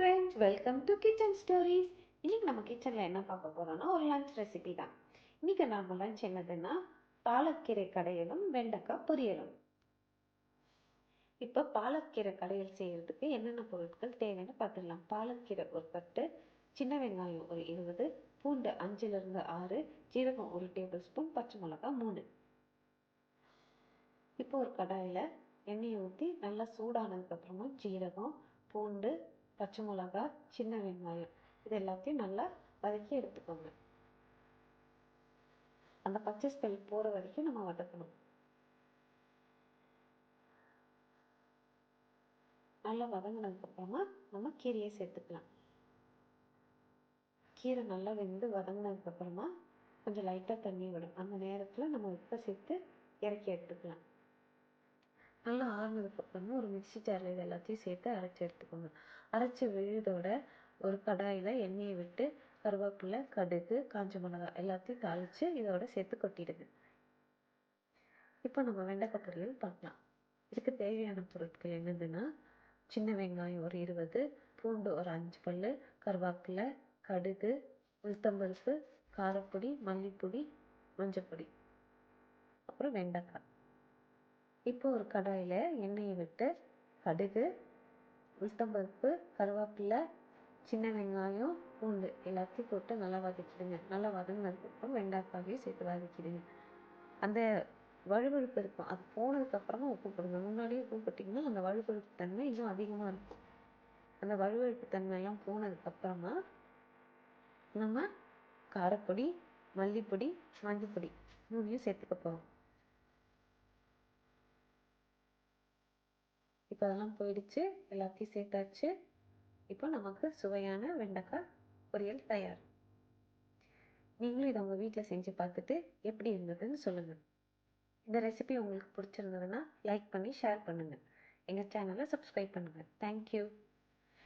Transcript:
Friends, welcome to kitchen stories. இன்னைக்கு நம்ம கிச்சனில் என்ன பார்க்க போகிறோம்னா ஒரு லஞ்ச் ரெசிபி தான். இன்னைக்கு நம்ம லஞ்ச் என்னதுன்னா பாலக்கீரை கடையலும் வெண்டைக்காய் பொரியலும். இப்போ பாலக்கீரை கடையல் செய்கிறதுக்கு என்னென்ன பொருட்கள் தேவைன்னு பார்த்துடலாம். பாலக்கீரை ஒரு கட்டு, சின்ன வெங்காயம் ஒரு 20, பூண்டு 5லிருந்து 6, ஜீரகம் 1 டேபிள் ஸ்பூன், பச்சை மிளகாய் 3. இப்போ ஒரு கடாயில் எண்ணெயை ஊற்றி நல்லா சூடானதுக்கப்புறமா ஜீரகம், பூண்டு, பச்சை மிளகாய், சின்ன வெங்காயம் இது எல்லாத்தையும் நல்லா வதக்கி எடுத்துக்கோங்க. அந்த பச்சை ஸ்மெல் போகிற வரைக்கும் நம்ம வதக்கணும். நல்லா வதங்கினதுக்கப்புறமா நம்ம கீரையை சேர்த்துக்கலாம். கீரை நல்லா வெந்து வதங்கினதுக்கப்புறமா கொஞ்சம் லைட்டாக தண்ணி விடும். அந்த நேரத்தில் நம்ம உப்பை சேர்த்து இறக்கி எடுத்துக்கலாம். நல்லா ஆறுனதுக்கப்புறமா ஒரு மிக்ஸி ஜாரில் இது எல்லாத்தையும் சேர்த்து அரைச்சி எடுத்துக்கோங்க. அரைச்சி விழுதோட ஒரு கடாயில் எண்ணெயை விட்டு கருவேப்பிலை, கடுகு, காஞ்ச மிளகாய் எல்லாத்தையும் தாளித்து இதோட சேர்த்து கொட்டிடுங்க. இப்போ நம்ம வெண்டைக்காய் பொரியல் பார்க்கலாம். இதுக்கு தேவையான பொருட்கள் என்னதுன்னா சின்ன வெங்காயம் ஒரு 20, பூண்டு ஒரு 5 பல், கருவேப்பிலை, கடுகு, உளுத்தம்பருப்பு, காரப்பொடி, மல்லிப்பொடி, மஞ்சப்பொடி, அப்புறம் வெண்டைக்காய். இப்போ ஒரு கடாயில் எண்ணெயை விட்டு கடுகு, உளுத்தம்பருப்பு, கருவேப்பிலை, சின்ன வெங்காயம், பூண்டு எல்லாத்தையும் போட்டு நல்லா வதக்கிடுங்க. நல்லா வதங்கினதுக்கப்புறம் வெண்டைக்காயையும் சேர்த்து வதக்கிடுங்க. அந்த வழுவழுப்பு இருக்கும், அது போனதுக்கப்புறமா உப்பு போடுங்க. முன்னாடியே உப்பு போட்டிங்கன்னா அந்த வழுவழுப்பு தன்மை இன்னும் அதிகமாக இருக்கும். அந்த வழுவழுப்பு தன்மையெல்லாம் போனதுக்கப்புறமா நம்ம காரப்பொடி, மல்லிப்பொடி, மஞ்சப்பொடி 3யும் சேர்த்துக்க போகிறோம். இப்போ அதெல்லாம் போயிடுச்சு, எல்லாத்தையும் சேர்த்தாச்சு. இப்போ நமக்கு சுவையான வெண்டைக்காய் பொரியல் தயார். நீங்களும் இதை உங்கள் வீட்டில் செஞ்சு பார்த்துட்டு எப்படி இருந்ததுன்னு சொல்லுங்கள். இந்த ரெசிபி உங்களுக்கு பிடிச்சிருந்ததுன்னா லைக் பண்ணி ஷேர் பண்ணுங்கள். எங்கள் சேனலை சப்ஸ்கிரைப் பண்ணுங்கள். தேங்க்யூ.